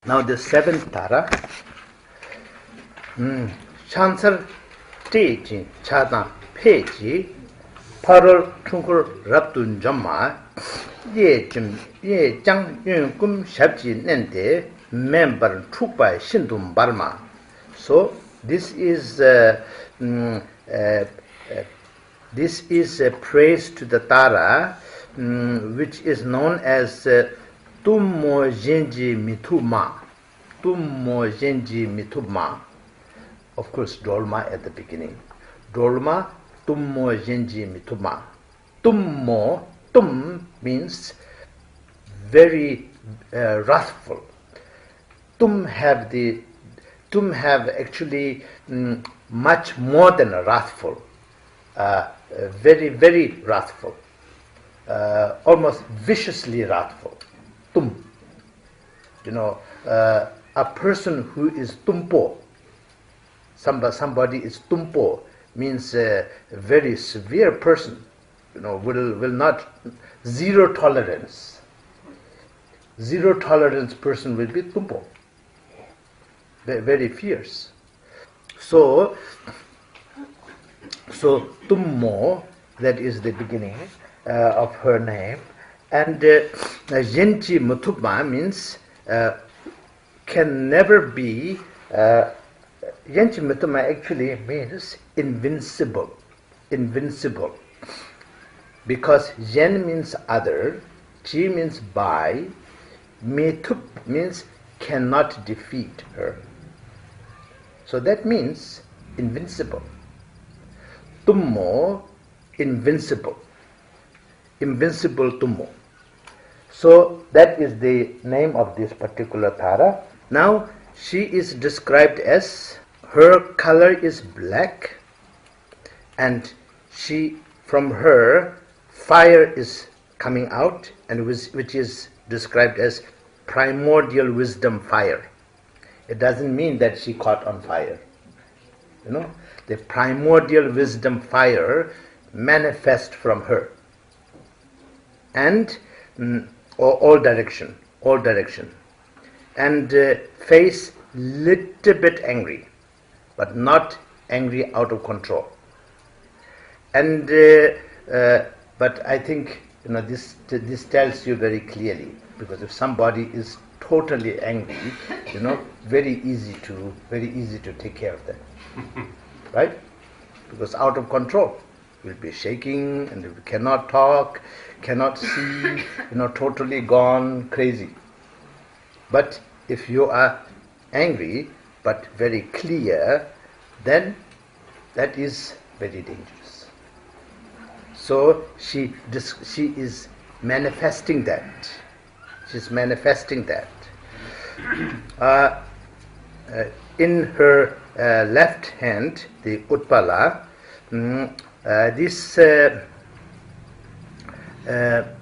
Now the seventh Tara. Chansar Teji Chada Peji Parol Tunkur Raptun Jama Ye Jang Yun Kum Shabji Nende member Trupai Shindum Barma. So this is a praise to the Tara, which is known as Tummo Genji Mituma. Tummo Genji Mituma. Of course, Dolma at the beginning. Dolma, Tummo Genji Mituma. Tummo, Tum means very wrathful. Tum have actually much more than a wrathful. Very, very wrathful. Almost viciously wrathful. Tum. A person who is tumpo. Somebody is tumpo means a very severe person. Will not, zero tolerance. Zero tolerance person will be tumpo. Very fierce. So Tummo, that is the beginning of her name. And Genji Mutupma means can never be. Genji Mutupma actually means invincible. Invincible. Because Yen means other, Ji means by, Metup means cannot defeat her. So that means invincible. Tummo, invincible. Invincible Tummo. So that is the name of this particular Tara. Now she is described as, her color is black, and from her fire is coming out, and which is described as primordial wisdom fire. It doesn't mean that she caught on fire. The primordial wisdom fire manifests from her. And all direction. And face little bit angry, but not angry out of control. And but I think this tells you very clearly, because if somebody is totally angry, very easy to take care of them, right? Because out of control, will be shaking and cannot talk, cannot see, totally gone crazy. But if you are angry but very clear, then that is very dangerous. So she is manifesting that. She's manifesting that. In her left hand, the Utpala, this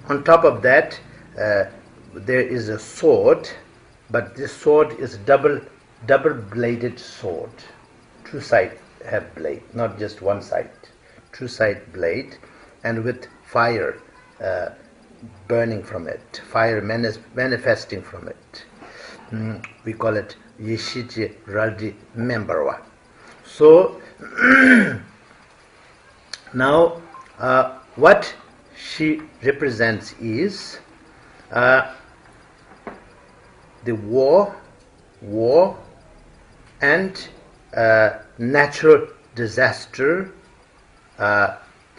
on top of that there is a sword, but this sword is double-bladed sword. Two sides have blade, not just one side. Two-side blade, and with fire burning from it, fire manifesting from it. We call it Yeshiji Raldi Memberwa. So now what she represents is the war and natural disaster.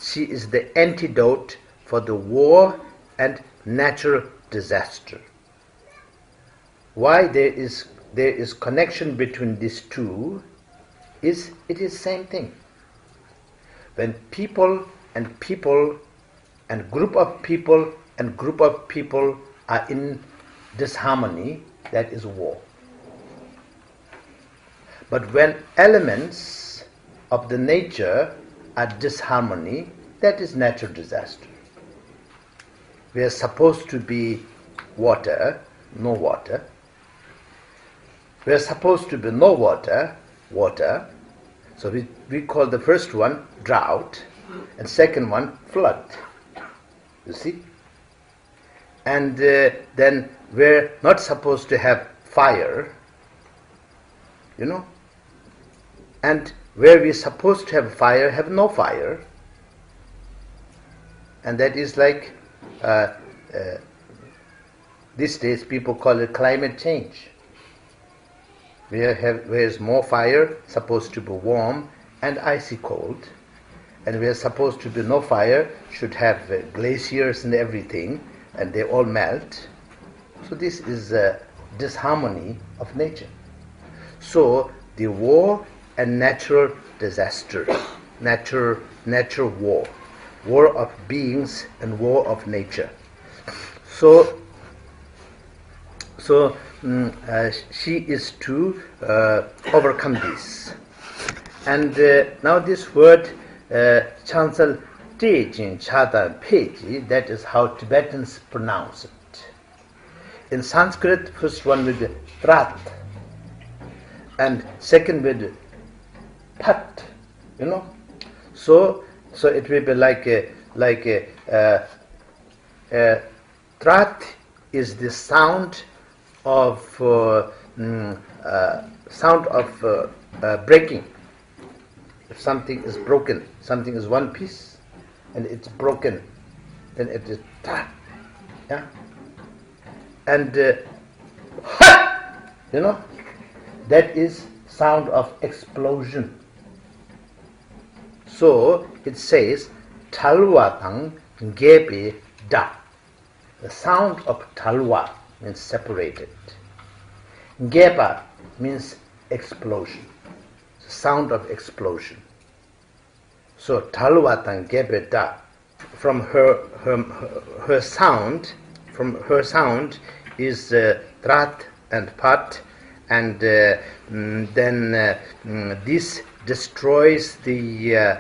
She is the antidote for the war and natural disaster. Why there is connection between these two is it is same thing. When people and group of people are in disharmony, that is war. But when elements of the nature are disharmony, that is natural disaster. We are supposed to be water, no water. We are supposed to be no water, water. So we call the first one drought, and second one flood. You see? And then we're not supposed to have fire, and where we're supposed to have fire, have no fire. And that is like, these days people call it climate change. Where is more fire, supposed to be warm and icy cold, and where supposed to be no fire, should have glaciers and everything, and they all melt. So this is a disharmony of nature. So the war and natural disaster, natural war of beings and war of nature. So she is to overcome this. And now this word chansal tejin chadan peji, that is how Tibetans pronounce it. In Sanskrit, first one with trat, and second with pat, So it will be like trat is the sound of breaking. If something is broken, something is one piece, and it's broken, then it is trat. Yeah. And that is sound of explosion. So it says talwa tang gepe da. The sound of talwa means separated. Gepa means explosion. The sound of explosion. So talwa tang gepe da. From her sound is trat and pat, and then this destroys the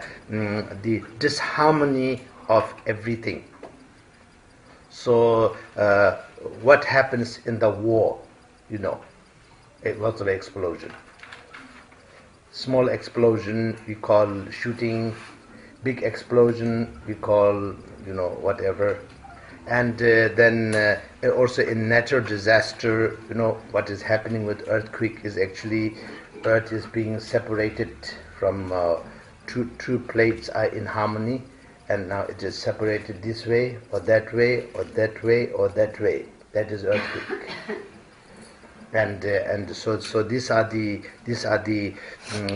disharmony of everything. So what happens in the war? Lots of explosion. Small explosion we call shooting. Big explosion we call whatever. And then also in natural disaster, what is happening with earthquake is actually earth is being separated from two plates are in harmony, and now it is separated this way or that way or that way or that way. That is earthquake. And so these are the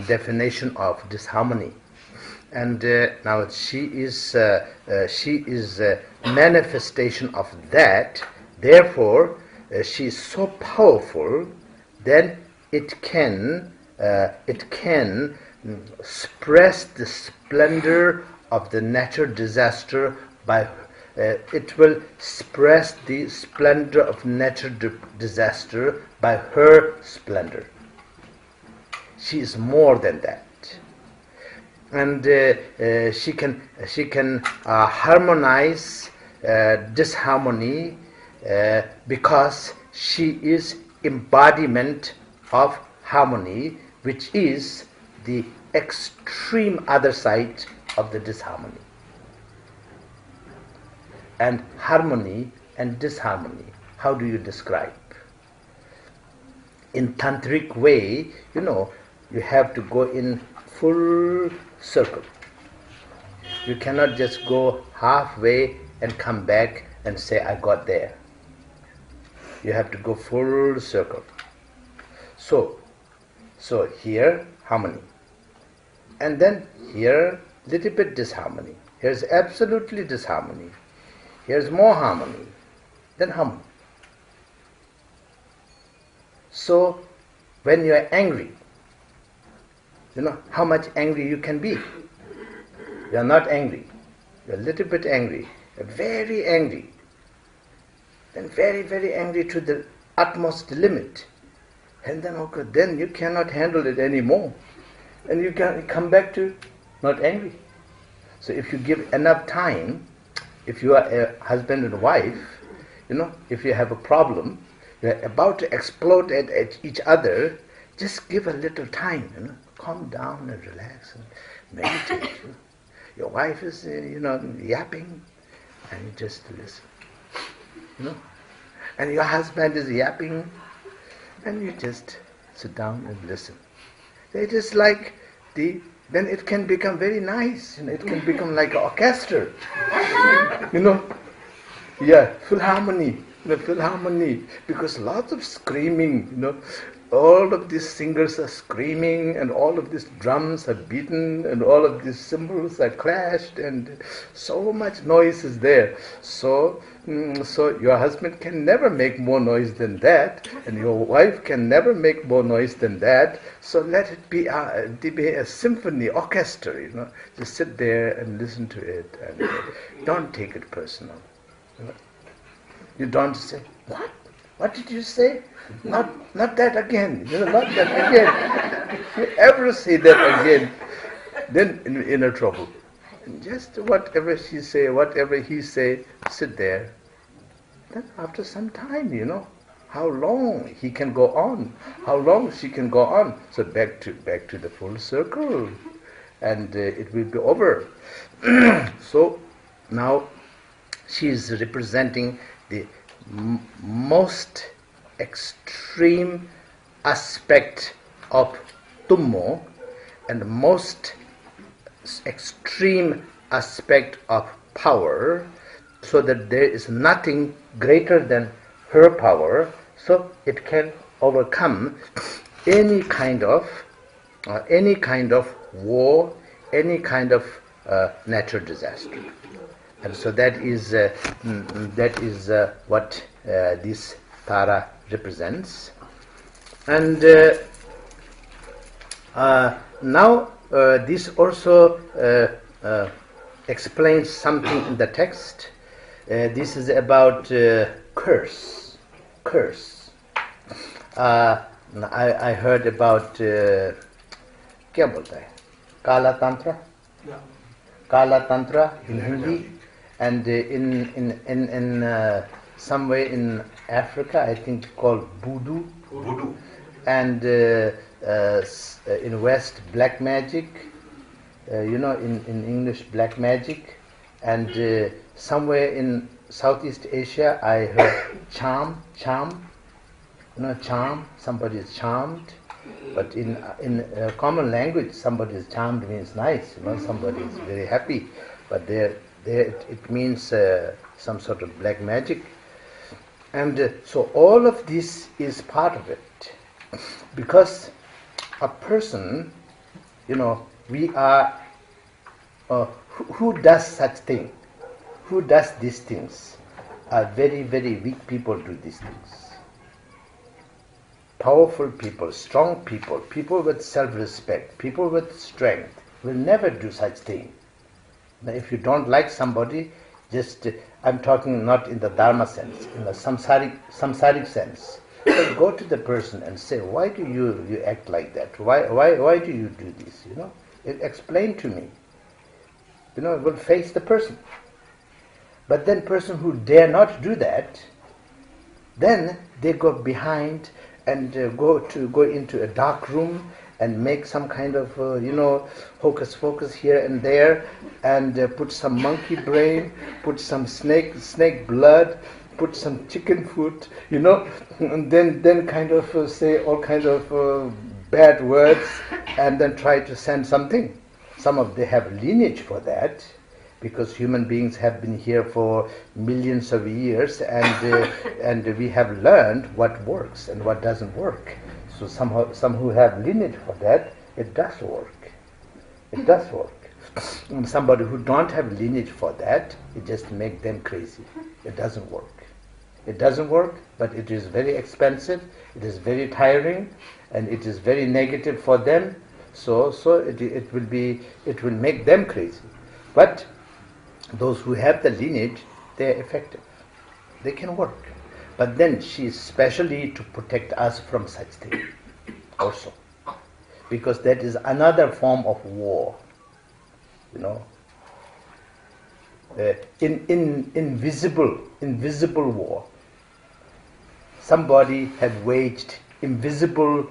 definition of disharmony. And now she is a manifestation of that. Therefore, she is so powerful. Then it can express the splendor of the natural disaster by. It will express the splendor of natural disaster by her splendor. She is more than that. And she can harmonize disharmony because she is embodiment of harmony, which is the extreme other side of the disharmony. And harmony and disharmony, how do you describe? In tantric way, you have to go in full circle. You cannot just go halfway and come back and say, I got there. You have to go full circle. So here, harmony. And then here, little bit disharmony. Here's absolutely disharmony. Here's more harmony. Then harmony. So, when you are angry, how much angry you can be. You are not angry. You are a little bit angry. You are very angry. Then very, very angry to the utmost limit. And then, then you cannot handle it anymore. And you can come back to not angry. So if you give enough time, if you are a husband and wife, if you have a problem, you are about to explode at each other, just give a little time, calm down and relax and meditate. Your wife is, yapping, and you just listen. And your husband is yapping, and you just sit down and listen. It is like then it can become very nice, it can become like an orchestra, philharmony, philharmony, because lots of screaming, all of these singers are screaming, and all of these drums are beaten, and all of these cymbals are clashed, and so much noise is there. So your husband can never make more noise than that, and your wife can never make more noise than that. So let it be a symphony, orchestra, Just sit there and listen to it, and don't take it personal. You don't say, what? What did you say? Not that again. Not that again. If you ever say that again, then in trouble. And just whatever she say, whatever he say, sit there. Then after some time, how long he can go on, how long she can go on. So back to the full circle, and it will be over. So now she is representing the most extreme aspect of Tummo and most extreme aspect of power, so that there is nothing greater than her power, so it can overcome any kind of war, any kind of natural disaster. And so that is what this Tara represents. And now this also explains something in the text. This is about curse. I heard about क्या बोलता है काला तंत्र, Kala Tantra in Hindi, and in somewhere in Africa, I think called voodoo. And in West, black magic, in English, black magic, and somewhere in Southeast Asia, I heard charm, somebody is charmed. But in common language, somebody is charmed means nice, somebody is very happy. But there it means some sort of black magic. And so all of this is part of it. Because a person, we are, who does such thing? Who does these things? Are very, very weak people do these things. Powerful people, strong people, people with self-respect, people with strength will never do such thing. Now, if you don't like somebody, just, I'm talking not in the Dharma sense, in the samsaric sense. But go to the person and say, why do you act like that? Why do you do this? Explain to me. Will face the person. But then person who dare not do that, then they go behind and go into a dark room and make some kind of hocus pocus here and there, and put some monkey brain, put some snake blood, put some chicken foot, and then kind of say all kind of bad words, and then try to send something. Some of they have lineage for that, because human beings have been here for millions of years, and we have learned what works and what doesn't work. So some who have lineage for that, it does work. It does work. And somebody who don't have lineage for that, it just makes them crazy. It doesn't work. It doesn't work, but it is very expensive, it is very tiring, and it is very negative for them. So it will make them crazy. But those who have the lineage, they are effective. They can work. But then she is specially to protect us from such things also. Because that is another form of war. In invisible war. Somebody had waged invisible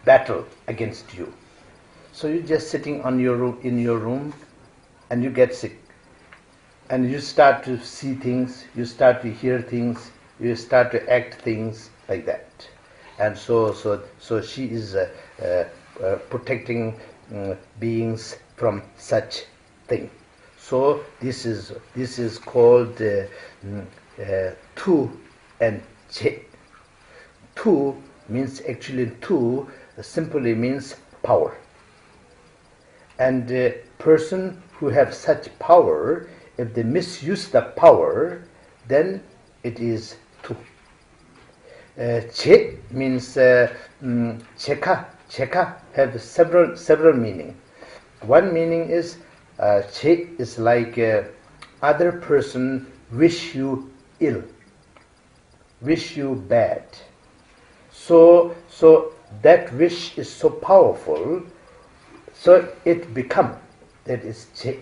battle against you. So you're just sitting in your room, and you get sick. And you start to see things, you start to hear things, you start to act things like that. and so she is protecting beings from such thing. So this is called tu and che. Tu means actually tu simply means power. And a person who have such power, if they misuse the power, then it is tu. Che means cheka. Cheka have several meaning. One meaning is che is like other person wish you ill, wish you bad. So that wish is so powerful, so it become, that is che.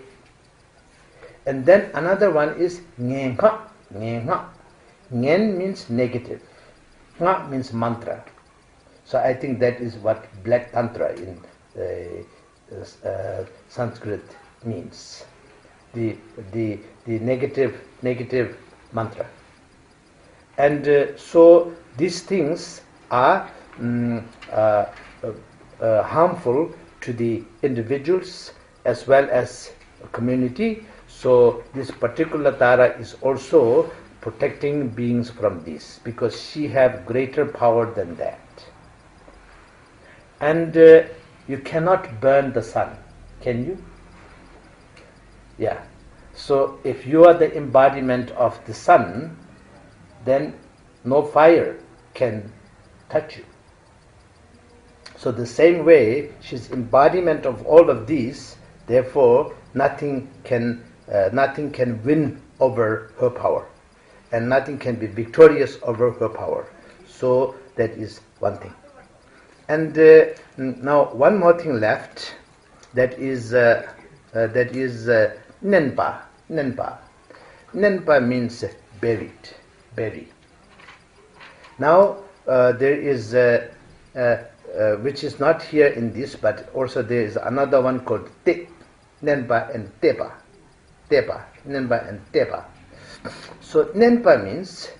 And then another one is ngenga. Ngenga. Ngen means negative. Nga means mantra. So I think that is what Black Tantra in Sanskrit means. The negative mantra. And so these things are harmful to the individuals as well as community. So this particular Tara is also protecting beings from this, because she have greater power than that. And you cannot burn the sun, can you? Yeah. So if you are the embodiment of the sun, then no fire can touch you. So the same way, she's embodiment of all of these. Therefore, nothing can win over her power, and nothing can be victorious over her power. So that is one thing. And now one more thing left. That is nenpa. Nenpa. Nenpa means buried. Now there is which is not here in this, but also there is another one called te, nenpa and tepa. Nenpa and tepa. So nenpa means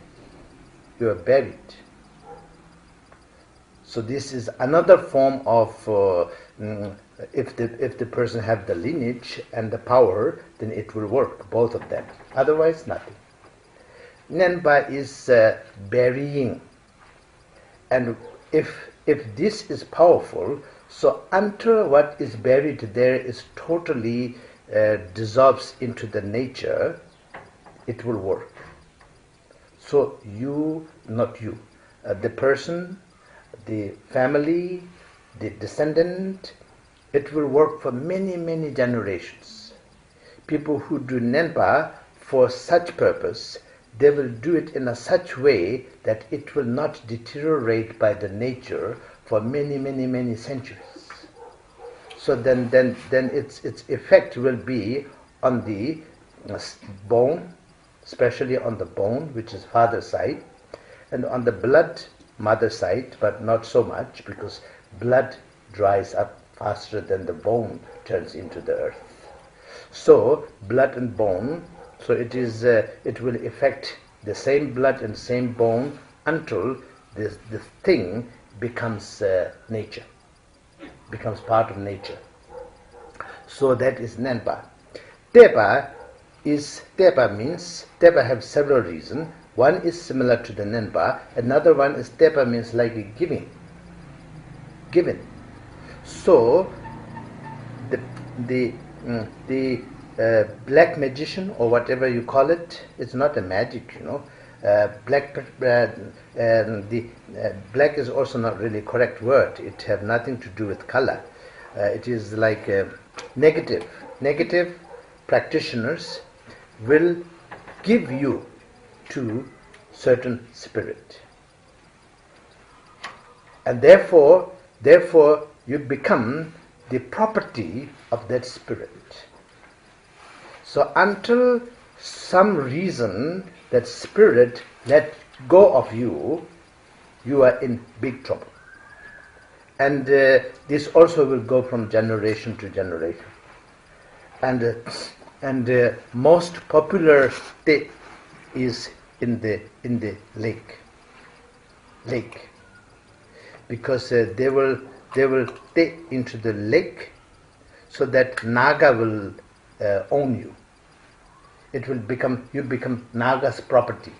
you are buried. So this is another form of if the person have the lineage and the power, then it will work, both of them. Otherwise, nothing. Nenpa is burying, and if this is powerful, so until what is buried there is totally dissolves into the nature, it will work. So you, not you, the person, the family, the descendant, it will work for many generations. People who do nenpa for such purpose, they will do it in a such way that it will not deteriorate by the nature for many centuries. So then its effect will be on the bone, especially on the bone, which is father's side, and on the blood, mother's side, but not so much, because blood dries up faster than the bone turns into the earth. So blood and bone, so it will affect the same blood and same bone until the thing becomes nature, becomes part of nature. So that is nenpa. Tepa means, tepa have several reasons. One is similar to the nenpa. Another one is tepa means like giving. So the black magician, or whatever you call it, it's not a magic, black is also not really correct word. It have nothing to do with color. It is like negative practitioners will give you to certain spirit, and therefore you become the property of that spirit. So until some reason that spirit let go of you, you are in big trouble. And this also will go from generation to generation. And most popular state is in the lake. because they will take into the lake, so that Naga will own you. It will become Naga's property.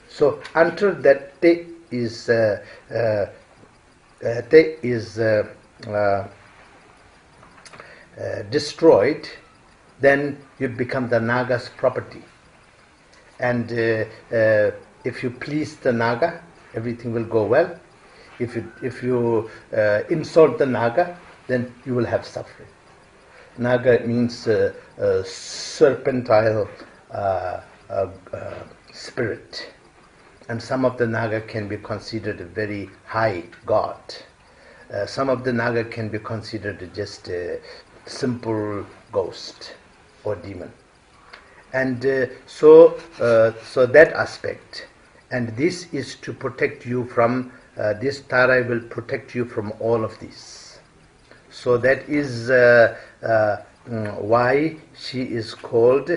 So until that te is destroyed, then you become the Naga's property. And if you please the Naga, everything will go well. If you insult the Naga, then you will have suffering. Naga means serpentine spirit, and some of the Naga can be considered a very high god. Some of the Naga can be considered just a simple ghost or demon. And so that aspect, and this is to protect you from, this Tarai will protect you from all of this. So that is why she is called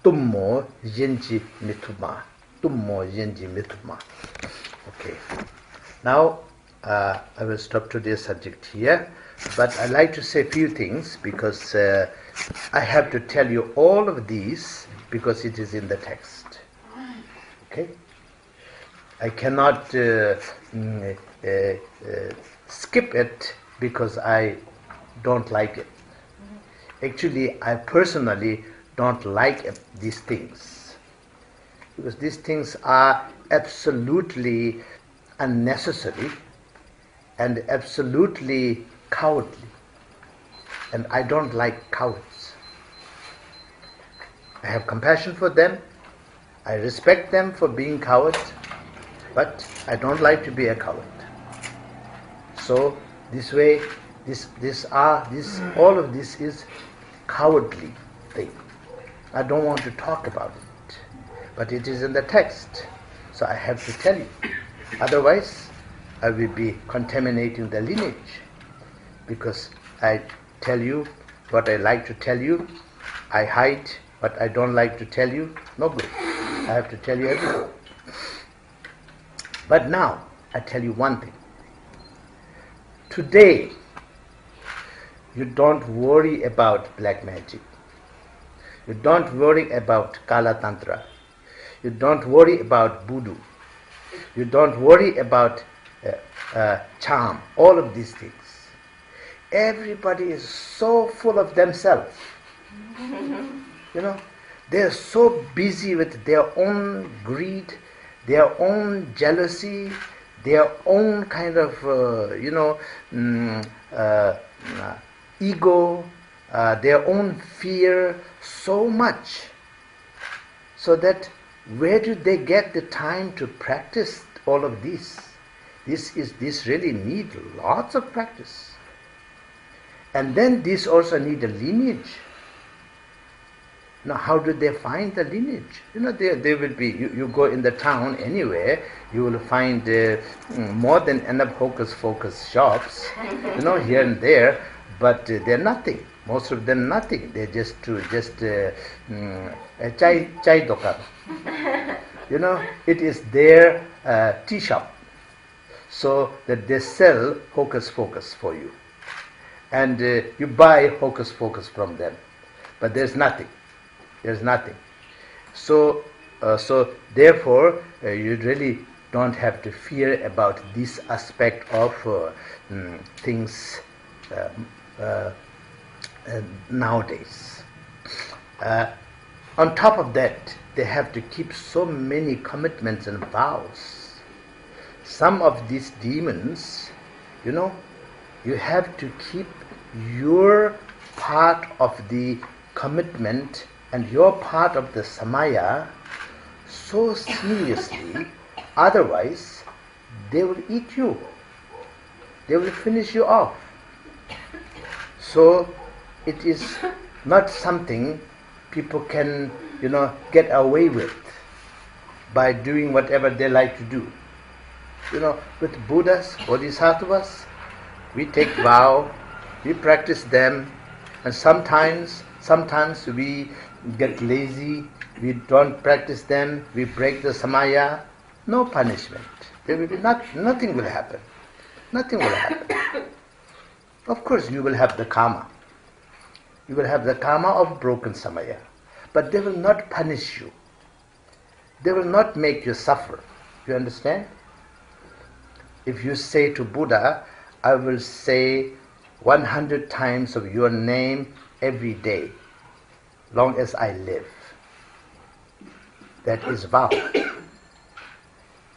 Tummo Yenji Mithuma. Tummo Yenji Mithuma. Okay. Now I will stop today's subject here, but I'd like to say a few things, because I have to tell you all of these because it is in the text. Okay? I cannot skip it because I don't like it. Actually, I personally don't like these things, because these things are absolutely unnecessary and absolutely cowardly. And I don't like cowards. I have compassion for them. I respect them for being cowards, but I don't like to be a coward. So this way, all of this is cowardly thing. I don't want to talk about it, but it is in the text, so I have to tell you. Otherwise, I will be contaminating the lineage, because I tell you what I like to tell you, I hide what I don't like to tell you. No good. I have to tell you everything. But now, I tell you one thing. Today, you don't worry about black magic. You don't worry about Kala Tantra. You don't worry about voodoo. You don't worry about charm. All of these things. Everybody is so full of themselves. They are so busy with their own greed, their own jealousy, their own kind of, ego, their own fear, so much. So that where do they get the time to practice all of this? This really needs lots of practice. And then this also need a lineage. Now, how do they find the lineage? They will be, you go in the town anywhere, you will find more than enough hocus-pocus shops, here and there, but they're nothing. Most of them nothing. They're just chai dokan. It is their tea shop, so that they sell hocus-pocus for you. And you buy hocus-pocus from them, but there's nothing. There's nothing. So therefore, you really don't have to fear about this aspect of things nowadays. On top of that, they have to keep so many commitments and vows. Some of these demons, you have to keep your part of the commitment and your part of the samaya so seriously, otherwise they will eat you. They will finish you off. So it is not something people can, get away with by doing whatever they like to do. With Buddhas, Bodhisattvas, we take vow, we practice them, and sometimes we get lazy, we don't practice them, we break the samaya. No punishment. There will be nothing will happen. Nothing will happen. Of course, you will have the karma. You will have the karma of broken samaya. But they will not punish you. They will not make you suffer. You understand? If you say to Buddha, I will say 100 times of your name every day, long as I live. That is vow.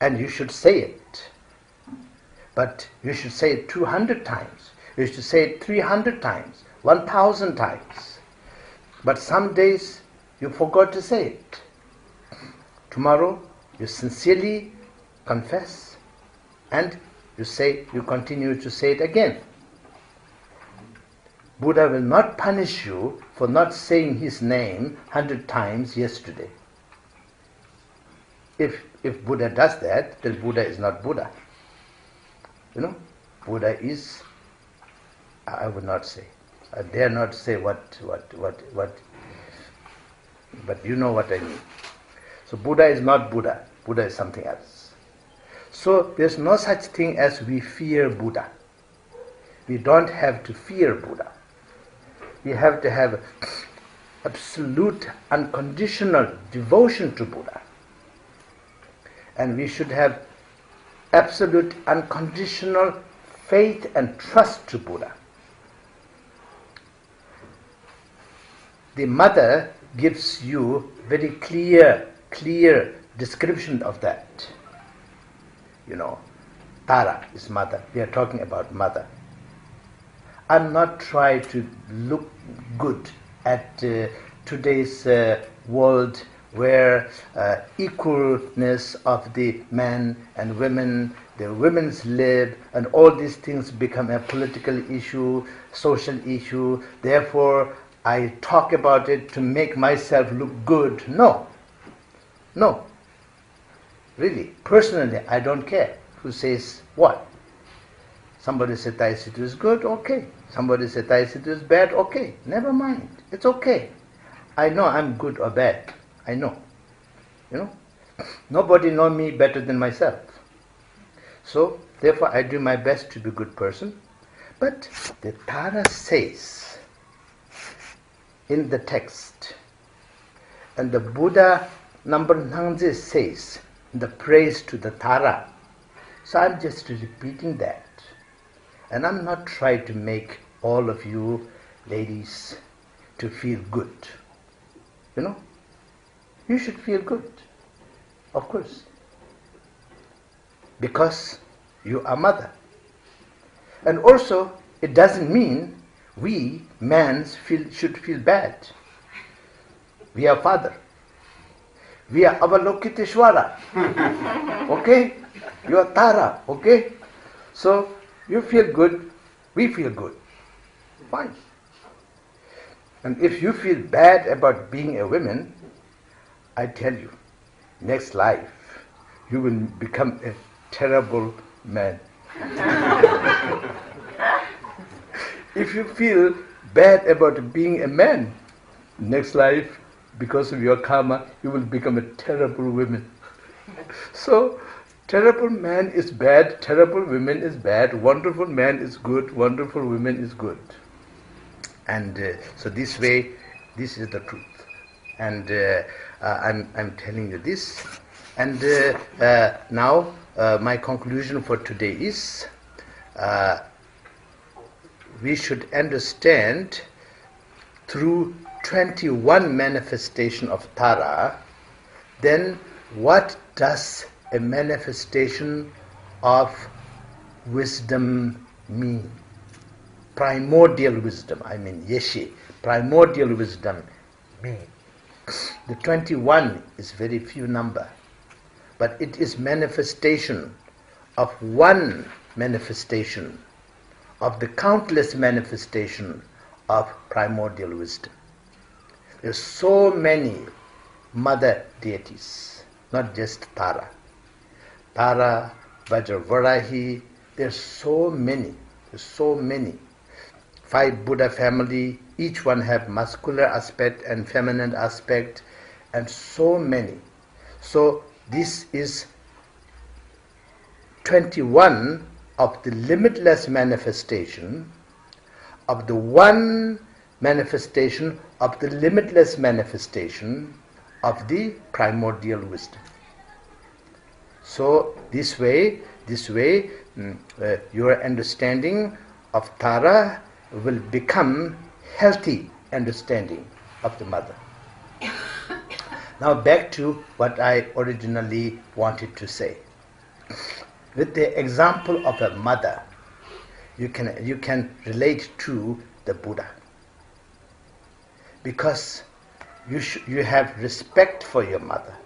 And you should say it. But you should say it 200 times. You should say it 300 times, 1,000 times. But some days you forgot to say it. Tomorrow you sincerely confess and you continue to say it again. Buddha will not punish you for not saying his name 100 times yesterday. If Buddha does that, then Buddha is not Buddha. Buddha is, I would not say. I dare not say what, but you know what I mean. So Buddha is not Buddha. Buddha is something else. So there's no such thing as we fear Buddha. We don't have to fear Buddha. We have to have absolute unconditional devotion to Buddha. And we should have absolute unconditional faith and trust to Buddha. The mother gives you very clear description of that. Tara is mother. We are talking about mother. I'm not trying to look good at today's world where equalness of the men and women, the women's lib, and all these things become a political issue, social issue. Therefore, I talk about it to make myself look good. No. Really, personally, I don't care who says what. Somebody says Thai Situ is good, okay. Somebody says Thai Situ is bad, okay. Never mind. It's okay. I know I'm good or bad. I know. Nobody knows me better than myself. So, therefore, I do my best to be a good person. But the Tara says in the text, and the Buddha number Nangje says the praise to the Tara. So I'm just repeating that. And I'm not trying to make all of you ladies to feel good. You should feel good, of course, because you are mother. And also, it doesn't mean we men should feel bad. We are father. We are Avalokiteshwara. Okay? You are Tara. Okay? So, you feel good, we feel good. Fine. And if you feel bad about being a woman, I tell you, next life, you will become a terrible man. If you feel bad about being a man, next life, because of your karma, you will become a terrible woman. So, terrible man is bad, terrible woman is bad, wonderful man is good, wonderful woman is good. And so this way, this is the truth. And I'm telling you this. And now my conclusion for today is we should understand through 21 manifestation of Tara, then what does a manifestation of wisdom mean? Primordial wisdom, Yeshe, primordial wisdom mean. The 21 is very few number, but it is manifestation of one manifestation of the countless manifestation of primordial wisdom. There's so many mother deities, not just Tara. Tara, Vajravarahi, there's so many. 5 Buddha family, each one have muscular aspect and feminine aspect, and so many. So this is 21 of the limitless manifestation of the one manifestation of the limitless manifestation of the primordial wisdom. So this way, your understanding of Tara will become healthy understanding of the mother. Now back to what I originally wanted to say. With the example of a mother, you can relate to the Buddha, because you have respect for your mother,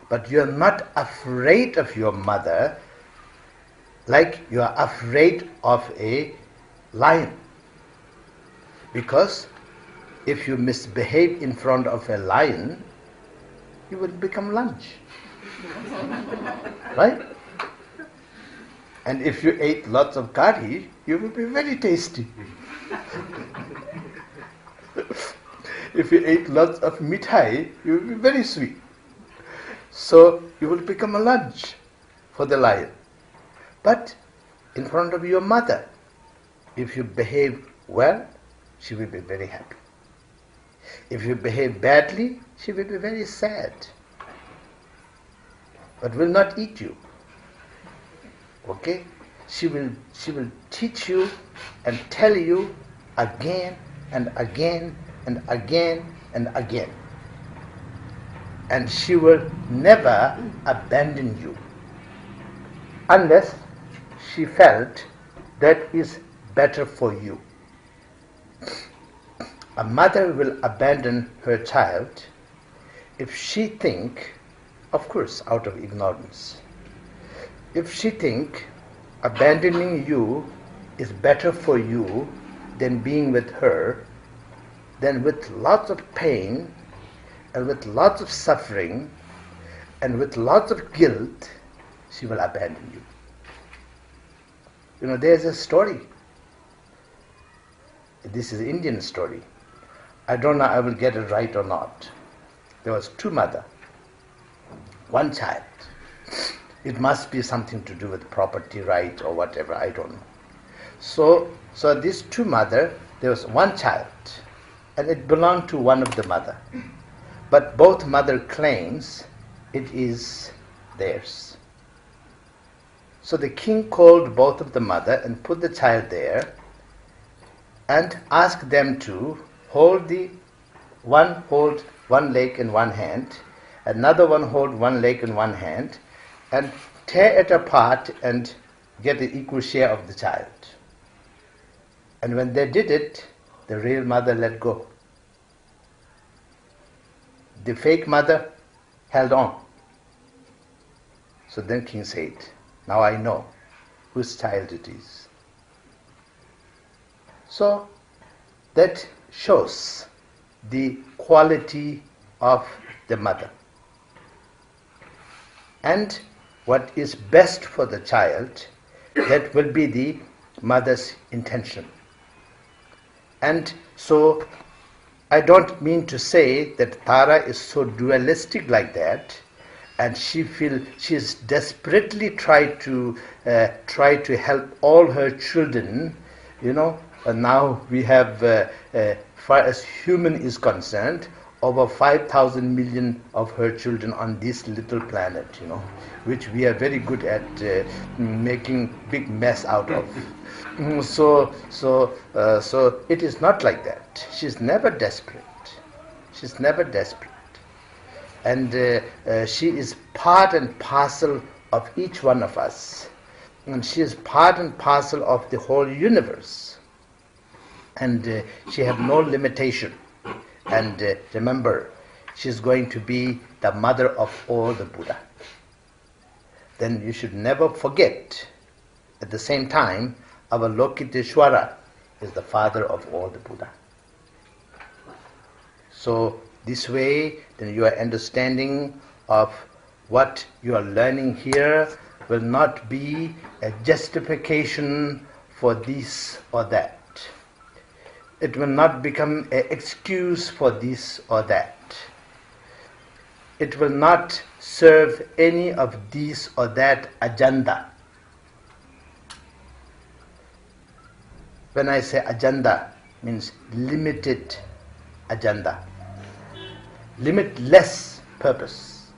but you are not afraid of your mother like you are afraid of a lion, because if you misbehave in front of a lion, you will become lunch. Right? And if you ate lots of curry, you will be very tasty. If you ate lots of mithai, you will be very sweet. So you will become a lunch for the lion. But in front of your mother, if you behave well, she will be very happy. If you behave badly, she will be very sad, but will not eat you. Okay? She will teach you and tell you again and again and again and again. And she will never abandon you unless she felt that is better for you. A mother will abandon her child if she think, of course, out of ignorance, if she think abandoning you is better for you than being with her, then with lots of pain and with lots of suffering and with lots of guilt, she will abandon you. There's a story. This is an Indian story. I don't know I will get it right or not. There was two mothers, one child. It must be something to do with property right or whatever, I don't know. So these two mothers, there was one child, and it belonged to one of the mother. But both mother claims it is theirs. So the king called both of the mother and put the child there and asked them to hold one leg in one hand, another one hold one leg in one hand, and tear it apart and get the equal share of the child. And when they did it, the real mother let go. The fake mother held on. So then king said, now I know whose child it is. So that shows the quality of the mother and what is best for the child. That will be the mother's intention. And so I don't mean to say that Tara is so dualistic like that, and she is desperately trying to help all her children. And now we have, far as human is concerned, over 5,000 million of her children on this little planet, which we are very good at making big mess out of. So it is not like that. She's never desperate. She's never desperate. And she is part and parcel of each one of us. And she is part and parcel of the whole universe. And she has no limitation. And remember, she's going to be the mother of all the Buddha. Then you should never forget, at the same time, our Lokiteshvara is the father of all the Buddha. So this way, then your understanding of what you are learning here will not be a justification for this or that. It will not become an excuse for this or that. it will not serve any of this or that agenda. When I say agenda, means limited agenda, limitless purpose.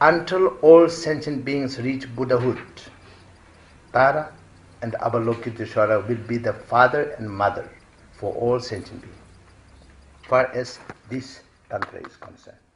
Until all sentient beings reach Buddhahood, Tara and Avalokiteshvara will be the father and mother for all sentient beings, far as this Tantra is concerned.